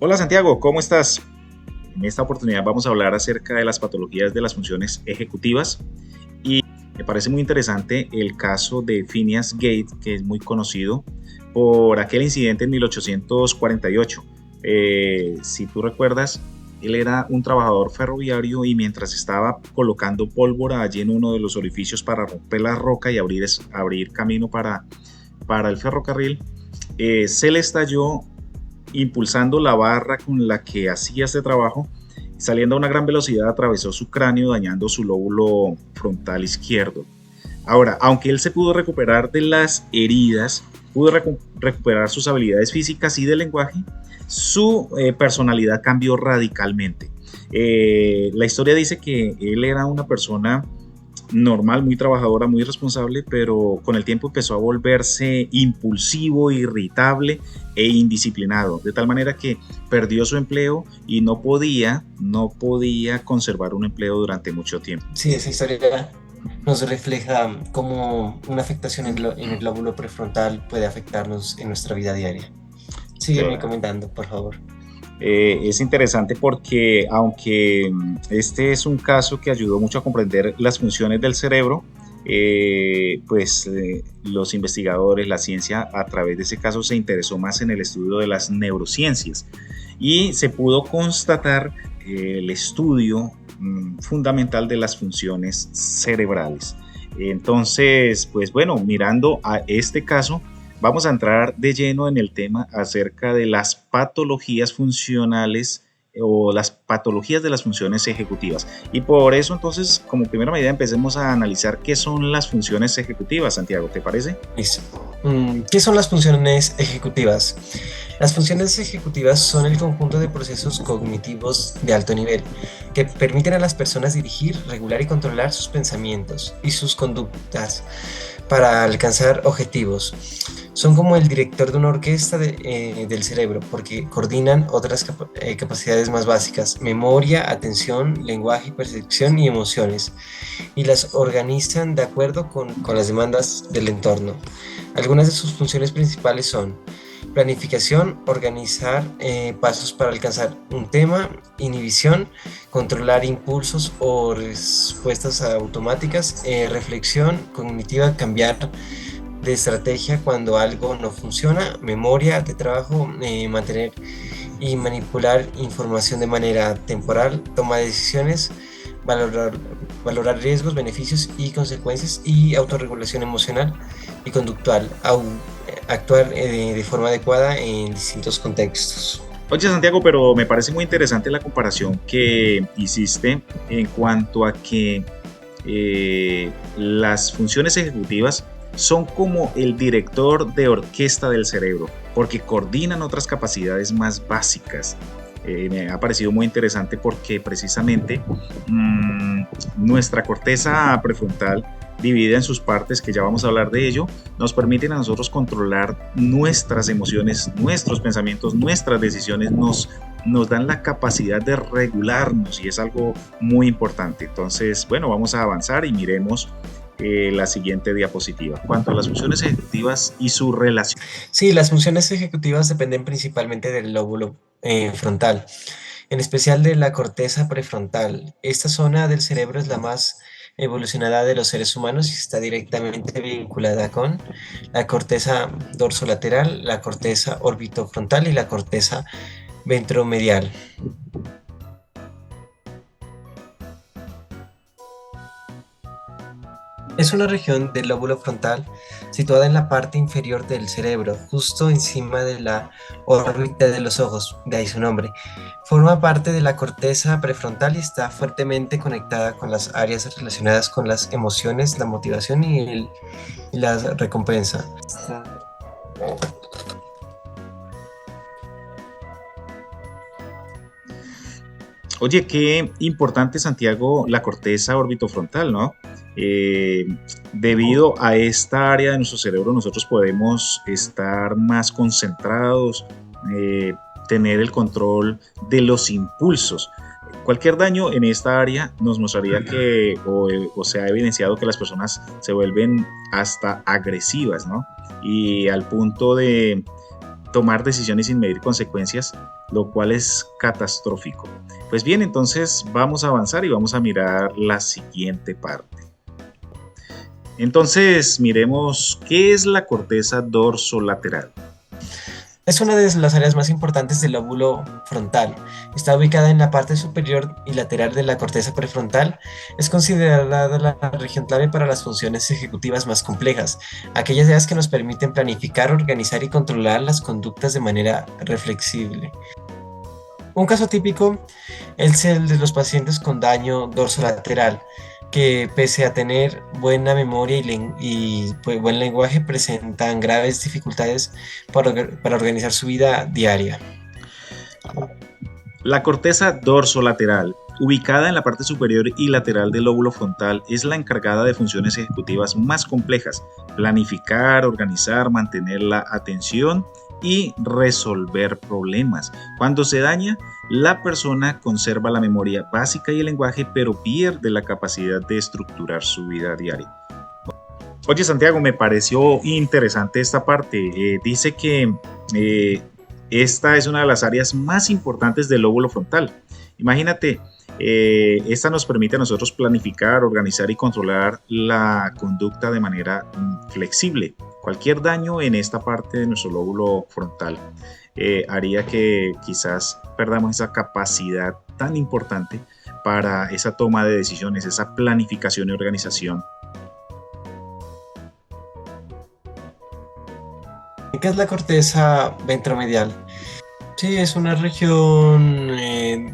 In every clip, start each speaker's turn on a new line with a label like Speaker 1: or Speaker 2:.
Speaker 1: Hola Santiago, ¿cómo estás? En esta oportunidad vamos a hablar acerca de las patologías de las funciones ejecutivas y me parece muy interesante el caso de Phineas Gage, que es muy conocido por aquel incidente en 1848. Si tú recuerdas, él era un trabajador ferroviario y mientras estaba colocando pólvora allí en uno de los orificios para romper la roca y abrir camino para el ferrocarril, se le estalló impulsando la barra con la que hacía este trabajo. Saliendo a una gran velocidad atravesó su cráneo dañando su lóbulo frontal izquierdo. Ahora, aunque él se pudo recuperar de las heridas, pudo recuperar sus habilidades físicas y de lenguaje, su personalidad cambió radicalmente. La historia dice que él era una persona normal, muy trabajadora, muy responsable, pero con el tiempo empezó a volverse impulsivo, irritable e indisciplinado, de tal manera que perdió su empleo y no podía conservar un empleo durante mucho tiempo.
Speaker 2: Sí, esa historia nos refleja cómo una afectación en el lóbulo prefrontal puede afectarnos en nuestra vida diaria. Sígueme
Speaker 1: Claro.
Speaker 2: comentando, por favor.
Speaker 1: Es interesante porque aunque este es un caso que ayudó mucho a comprender las funciones del cerebro, los investigadores, la ciencia a través de ese caso se interesó más en el estudio de las neurociencias y se pudo constatar el estudio fundamental de las funciones cerebrales. Entonces, pues bueno, mirando a este caso, vamos a entrar de lleno en el tema acerca de las patologías funcionales o las patologías de las funciones ejecutivas. Y por eso entonces, como primera medida, empecemos a analizar qué son las funciones ejecutivas, Santiago, ¿te parece?
Speaker 2: Listo. ¿Qué son las funciones ejecutivas? Las funciones ejecutivas son el conjunto de procesos cognitivos de alto nivel que permiten a las personas dirigir, regular y controlar sus pensamientos y sus conductas para alcanzar objetivos. Son como el director de una orquesta del cerebro porque coordinan otras capacidades más básicas: memoria, atención, lenguaje, percepción y emociones, y las organizan de acuerdo con las demandas del entorno. Algunas de sus funciones principales son planificación, organizar pasos para alcanzar un tema; inhibición, controlar impulsos o respuestas automáticas; reflexión cognitiva, cambiar de estrategia cuando algo no funciona; memoria de trabajo, mantener y manipular información de manera temporal; toma de decisiones, valorar, valorar riesgos, beneficios y consecuencias; y autorregulación emocional y conductual, actuar de forma adecuada en distintos contextos.
Speaker 1: Oye, Santiago, pero me parece muy interesante la comparación que hiciste en cuanto a que las funciones ejecutivas son como el director de orquesta del cerebro, porque coordinan otras capacidades más básicas. Me ha parecido muy interesante porque precisamente mmm, nuestra corteza prefrontal dividida en sus partes, que ya vamos a hablar de ello, nos permiten a nosotros controlar nuestras emociones, nuestros pensamientos, nuestras decisiones, nos dan la capacidad de regularnos y es algo muy importante. Entonces, bueno, vamos a avanzar y miremos la siguiente diapositiva. Cuanto a las funciones ejecutivas y su relación.
Speaker 2: Sí, las funciones ejecutivas dependen principalmente del lóbulo frontal, en especial de la corteza prefrontal. Esta zona del cerebro es la más evolucionada de los seres humanos y está directamente vinculada con la corteza dorsolateral, la corteza orbitofrontal y la corteza ventromedial. Es una región del lóbulo frontal situada en la parte inferior del cerebro, justo encima de la órbita de los ojos, de ahí su nombre. Forma parte de la corteza prefrontal y está fuertemente conectada con las áreas relacionadas con las emociones, la motivación y la recompensa.
Speaker 1: Oye, qué importante, Santiago, la corteza orbitofrontal, ¿no? Eh, Debido a esta área de nuestro cerebro, nosotros podemos estar más concentrados, eh, tener el control de los impulsos. Cualquier daño en esta área nos mostraría o se ha evidenciado que las personas se vuelven hasta agresivas, ¿no? Y al punto tomar decisiones sin medir consecuencias, lo cual es catastrófico. Pues bien, entonces vamos a avanzar y vamos a mirar la siguiente parte. Entonces, miremos qué es la corteza dorsolateral.
Speaker 2: Es una de las áreas más importantes del lóbulo frontal. Está ubicada en la parte superior y lateral de la corteza prefrontal. Es considerada la región clave para las funciones ejecutivas más complejas, aquellas ideas que nos permiten planificar, organizar y controlar las conductas de manera reflexible. Un caso típico es el de los pacientes con daño dorsolateral, que pese a tener buena memoria y buen lenguaje, presentan graves dificultades para organizar su vida diaria.
Speaker 1: La corteza dorsolateral, ubicada en la parte superior y lateral del lóbulo frontal, es la encargada de funciones ejecutivas más complejas: planificar, organizar, mantener la atención y resolver problemas. Cuando se daña, la persona conserva la memoria básica y el lenguaje, pero pierde la capacidad de estructurar su vida diaria. Oye, Santiago, me pareció interesante esta parte. Dice que esta es una de las áreas más importantes del lóbulo frontal. Imagínate, esta nos permite a nosotros planificar, organizar y controlar la conducta de manera flexible. Cualquier daño en esta parte de nuestro lóbulo frontal haría que quizás perdamos esa capacidad tan importante para esa toma de decisiones, esa planificación y organización.
Speaker 2: ¿Qué es la corteza ventromedial? Sí, es una región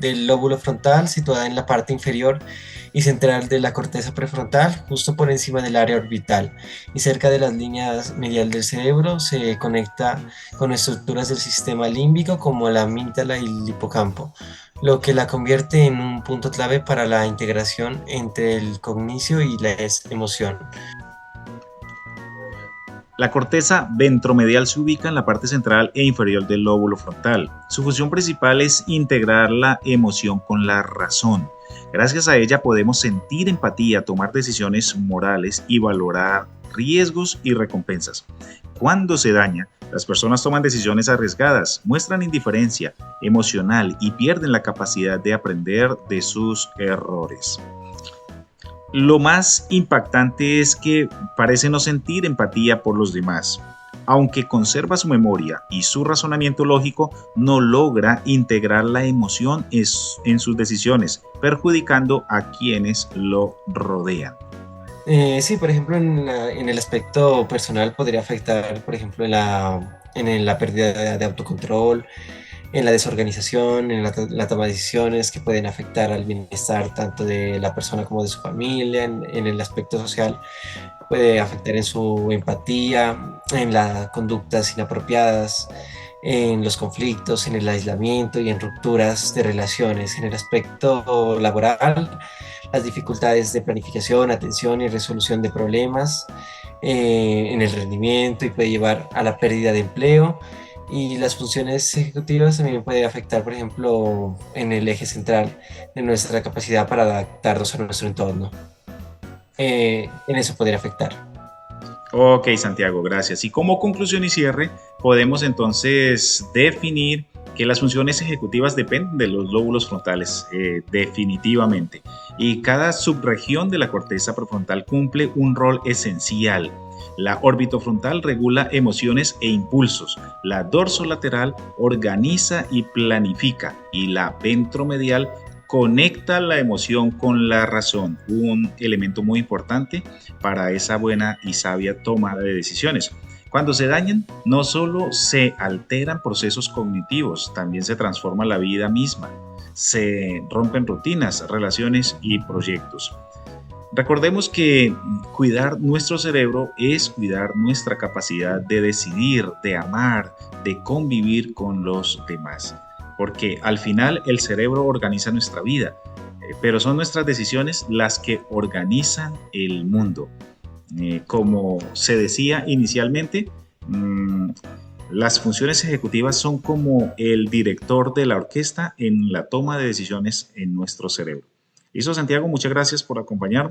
Speaker 2: del lóbulo frontal situada en la parte inferior y central de la corteza prefrontal, justo por encima del área orbital y cerca de las líneas medial del cerebro. Se conecta con estructuras del sistema límbico como la amígdala y el hipocampo, lo que la convierte en un punto clave para la integración entre el cognicio y la emoción.
Speaker 1: La corteza ventromedial se ubica en la parte central e inferior del lóbulo frontal. Su función principal es integrar la emoción con la razón. Gracias a ella podemos sentir empatía, tomar decisiones morales y valorar riesgos y recompensas. Cuando se daña, las personas toman decisiones arriesgadas, muestran indiferencia emocional y pierden la capacidad de aprender de sus errores. Lo más impactante es que parece no sentir empatía por los demás. Aunque conserva su memoria y su razonamiento lógico, no logra integrar la emoción en sus decisiones, perjudicando a quienes lo rodean.
Speaker 2: Sí, por ejemplo, en el aspecto personal podría afectar, por ejemplo, en la pérdida de autocontrol, en la desorganización, en la toma de decisiones que pueden afectar al bienestar tanto de la persona como de su familia. En el aspecto social puede afectar en su empatía, en las conductas inapropiadas, en los conflictos, en el aislamiento y en rupturas de relaciones. En el aspecto laboral, las dificultades de planificación, atención y resolución de problemas, en el rendimiento, y puede llevar a la pérdida de empleo. Y las funciones ejecutivas también puede afectar, por ejemplo, en el eje central de nuestra capacidad para adaptarnos a nuestro entorno. En eso podría afectar.
Speaker 1: Ok, Santiago, gracias. Y como conclusión y cierre, podemos entonces definir que las funciones ejecutivas dependen de los lóbulos frontales, definitivamente. Y cada subregión de la corteza prefrontal cumple un rol esencial. La orbitofrontal regula emociones e impulsos, la dorsolateral organiza y planifica, y la ventromedial conecta la emoción con la razón, un elemento muy importante para esa buena y sabia toma de decisiones. Cuando se dañan, no solo se alteran procesos cognitivos, también se transforma la vida misma, se rompen rutinas, relaciones y proyectos. Recordemos que cuidar nuestro cerebro es cuidar nuestra capacidad de decidir, de amar, de convivir con los demás. Porque al final el cerebro organiza nuestra vida, pero son nuestras decisiones las que organizan el mundo. Como se decía inicialmente, las funciones ejecutivas son como el director de la orquesta en la toma de decisiones en nuestro cerebro. Listo, Santiago, muchas gracias por acompañarnos.